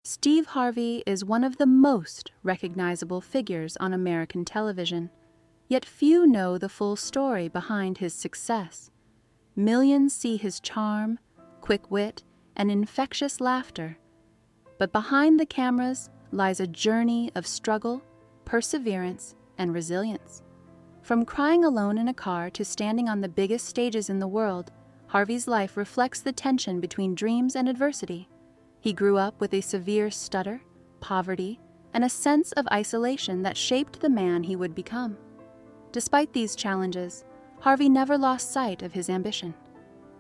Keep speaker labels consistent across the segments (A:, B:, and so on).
A: Steve Harvey is one of the most recognizable figures on American television, yet few know the full story behind his success. Millions see his charm, quick wit, and infectious laughter. But behind the cameras lies a journey of struggle, perseverance, and resilience. From crying alone in a car to standing on the biggest stages in the world, Harvey's life reflects the tension between dreams and adversity. He grew up with a severe stutter, poverty, and a sense of isolation that shaped the man he would become. Despite these challenges, Harvey never lost sight of his ambition.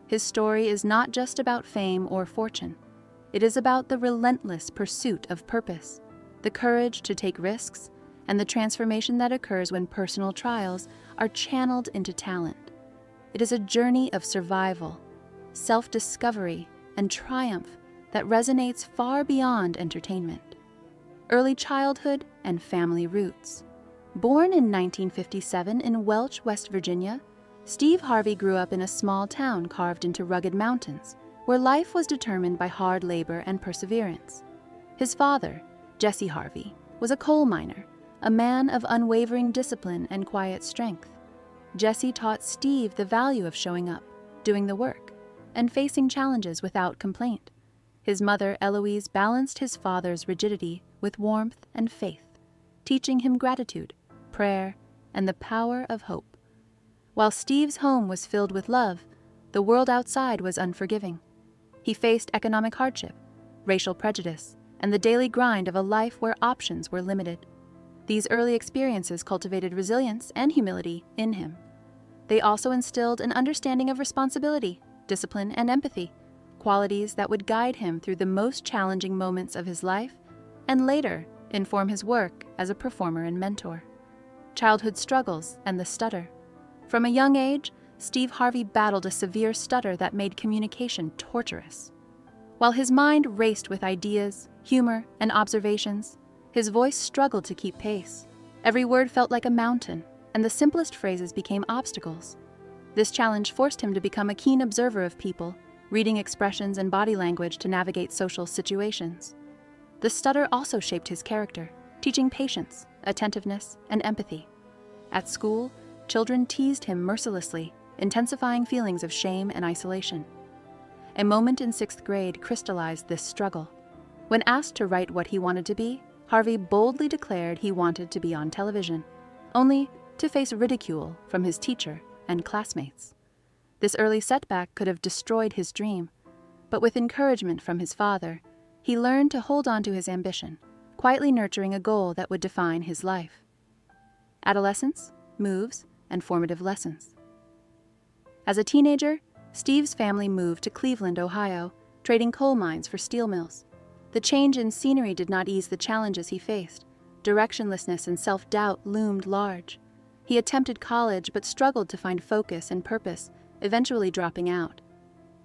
A: His story is not just about fame or fortune. It is about the relentless pursuit of purpose, the courage to take risks, and the transformation that occurs when personal trials are channeled into talent. It is a journey of survival, self-discovery, and triumph that resonates far beyond entertainment. Early childhood and family roots. Born in 1957 in Welch, West Virginia, Steve Harvey grew up in a small town carved into rugged mountains, where life was determined by hard labor and perseverance. His father, Jesse Harvey, was a coal miner, a man of unwavering discipline and quiet strength. Jesse taught Steve the value of showing up, doing the work, and facing challenges without complaint. His mother, Eloise, balanced his father's rigidity with warmth and faith, teaching him gratitude, prayer, and the power of hope. While Steve's home was filled with love, the world outside was unforgiving. He faced economic hardship, racial prejudice, and the daily grind of a life where options were limited. These early experiences cultivated resilience and humility in him. They also instilled an understanding of responsibility, discipline, and empathy, qualities that would guide him through the most challenging moments of his life and later inform his work as a performer and mentor. Childhood struggles and the stutter. From a young age, Steve Harvey battled a severe stutter that made communication torturous. While his mind raced with ideas, humor, and observations, his voice struggled to keep pace. Every word felt like a mountain, and the simplest phrases became obstacles. This challenge forced him to become a keen observer of people, reading expressions and body language to navigate social situations. The stutter also shaped his character, teaching patience, attentiveness, and empathy. At school, children teased him mercilessly, intensifying feelings of shame and isolation. A moment in 6th grade crystallized this struggle. When asked to write what he wanted to be, Harvey boldly declared he wanted to be on television, only to face ridicule from his teacher and classmates. This early setback could have destroyed his dream, but with encouragement from his father, he learned to hold on to his ambition, quietly nurturing a goal that would define his life. Adolescence, moves, and formative lessons. As a teenager, Steve's family moved to Cleveland, Ohio, trading coal mines for steel mills. The change in scenery did not ease the challenges he faced. Directionlessness and self-doubt loomed large. He attempted college but struggled to find focus and purpose, eventually dropping out.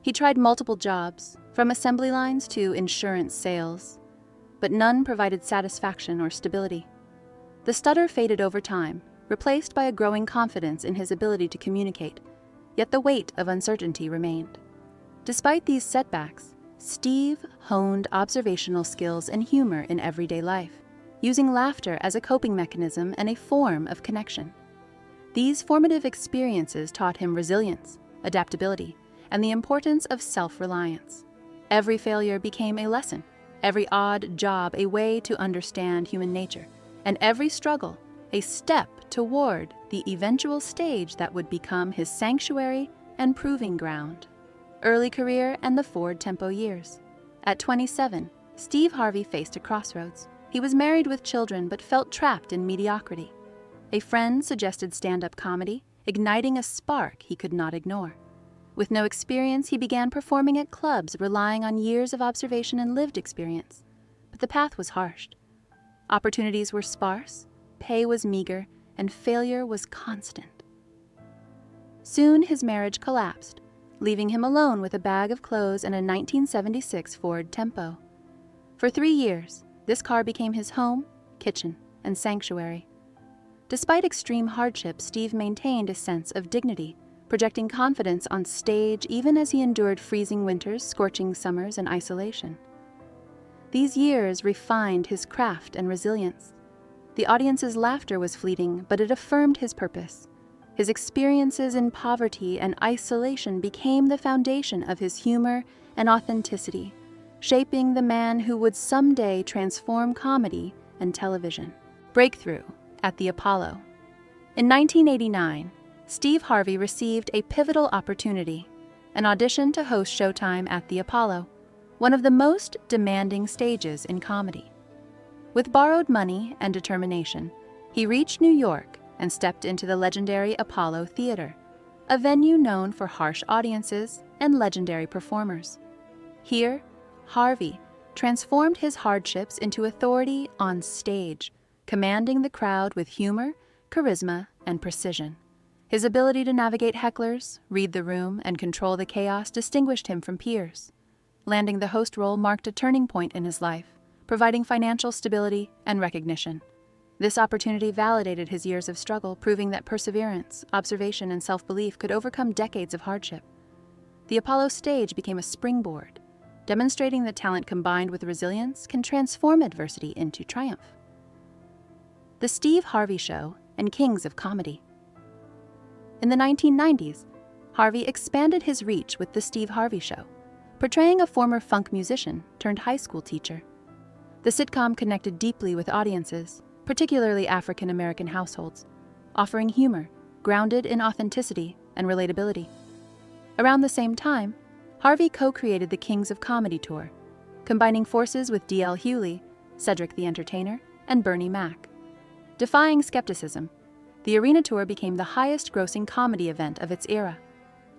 A: He tried multiple jobs, from assembly lines to insurance sales, but none provided satisfaction or stability. The stutter faded over time, replaced by a growing confidence in his ability to communicate, yet the weight of uncertainty remained. Despite these setbacks, Steve honed observational skills and humor in everyday life, using laughter as a coping mechanism and a form of connection. These formative experiences taught him resilience, adaptability, and the importance of self-reliance. Every failure became a lesson, every odd job a way to understand human nature, and every struggle a step toward the eventual stage that would become his sanctuary and proving ground. Early career and the Ford Tempo years. At 27, Steve Harvey faced a crossroads. He was married with children but felt trapped in mediocrity. A friend suggested stand-up comedy, igniting a spark he could not ignore. With no experience, he began performing at clubs, relying on years of observation and lived experience. But the path was harsh. Opportunities were sparse, pay was meager, and failure was constant. Soon his marriage collapsed, leaving him alone with a bag of clothes and a 1976 Ford Tempo. For 3 years, this car became his home, kitchen, and sanctuary. Despite extreme hardship, Steve maintained a sense of dignity, projecting confidence on stage even as he endured freezing winters, scorching summers, and isolation. These years refined his craft and resilience. The audience's laughter was fleeting, but it affirmed his purpose. His experiences in poverty and isolation became the foundation of his humor and authenticity, shaping the man who would someday transform comedy and television. Breakthrough at the Apollo. In 1989, Steve Harvey received a pivotal opportunity, an audition to host Showtime at the Apollo, one of the most demanding stages in comedy. With borrowed money and determination, he reached New York and stepped into the legendary Apollo Theater, a venue known for harsh audiences and legendary performers. Here, Harvey transformed his hardships into authority on stage, commanding the crowd with humor, charisma, and precision. His ability to navigate hecklers, read the room, and control the chaos distinguished him from peers. Landing the host role marked a turning point in his life, providing financial stability and recognition. This opportunity validated his years of struggle, proving that perseverance, observation, and self-belief could overcome decades of hardship. The Apollo stage became a springboard, demonstrating that talent combined with resilience can transform adversity into triumph. The Steve Harvey Show and Kings of Comedy. In the 1990s, Harvey expanded his reach with The Steve Harvey Show, portraying a former funk musician turned high school teacher. The sitcom connected deeply with audiences, particularly African American households, offering humor grounded in authenticity and relatability. Around the same time, Harvey co-created the Kings of Comedy Tour, combining forces with D.L. Hewley, Cedric the Entertainer, and Bernie Mac. Defying skepticism, the arena tour became the highest-grossing comedy event of its era.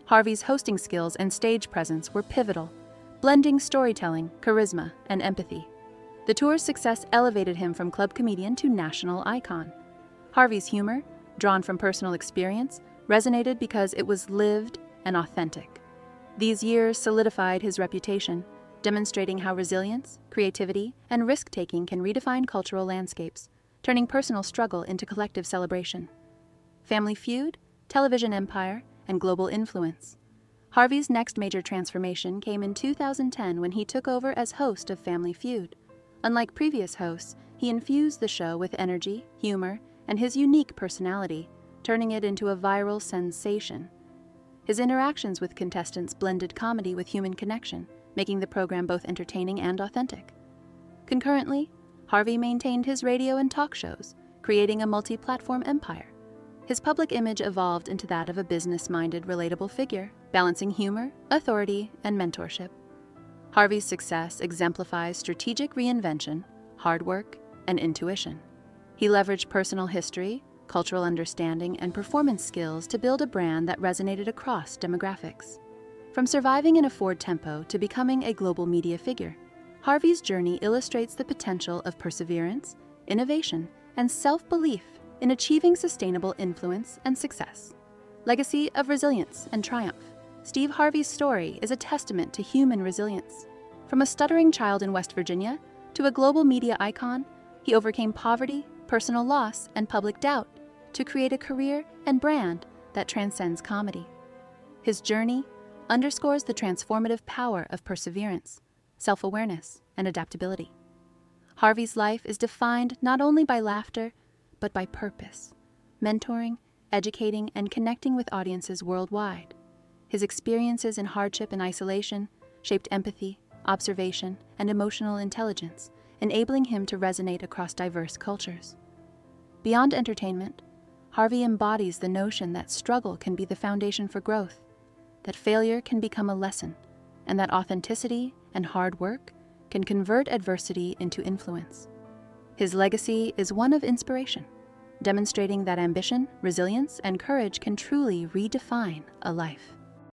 A: Harvey's hosting skills and stage presence were pivotal, blending storytelling, charisma, and empathy. The tour's success elevated him from club comedian to national icon. Harvey's humor, drawn from personal experience, resonated because it was lived and authentic. These years solidified his reputation, demonstrating how resilience, creativity, and risk-taking can redefine cultural landscapes, turning personal struggle into collective celebration. Family Feud, television empire, and global influence. Harvey's next major transformation came in 2010 when he took over as host of Family Feud. Unlike previous hosts, he infused the show with energy, humor, and his unique personality, turning it into a viral sensation. His interactions with contestants blended comedy with human connection, making the program both entertaining and authentic. Concurrently, Harvey maintained his radio and talk shows, creating a multi-platform empire. His public image evolved into that of a business-minded, relatable figure, balancing humor, authority, and mentorship. Harvey's success exemplifies strategic reinvention, hard work, and intuition. He leveraged personal history, cultural understanding, and performance skills to build a brand that resonated across demographics. From surviving in a Ford Tempo to becoming a global media figure, Harvey's journey illustrates the potential of perseverance, innovation, and self-belief in achieving sustainable influence and success. Legacy of resilience and triumph. Steve Harvey's story is a testament to human resilience. From a stuttering child in West Virginia to a global media icon, he overcame poverty, personal loss, and public doubt to create a career and brand that transcends comedy. His journey underscores the transformative power of perseverance, self-awareness, and adaptability. Harvey's life is defined not only by laughter, but by purpose, mentoring, educating, and connecting with audiences worldwide. His experiences in hardship and isolation shaped empathy, observation, and emotional intelligence, enabling him to resonate across diverse cultures. Beyond entertainment, Harvey embodies the notion that struggle can be the foundation for growth, that failure can become a lesson, and that authenticity and hard work can convert adversity into influence. His legacy is one of inspiration, demonstrating that ambition, resilience, and courage can truly redefine a life.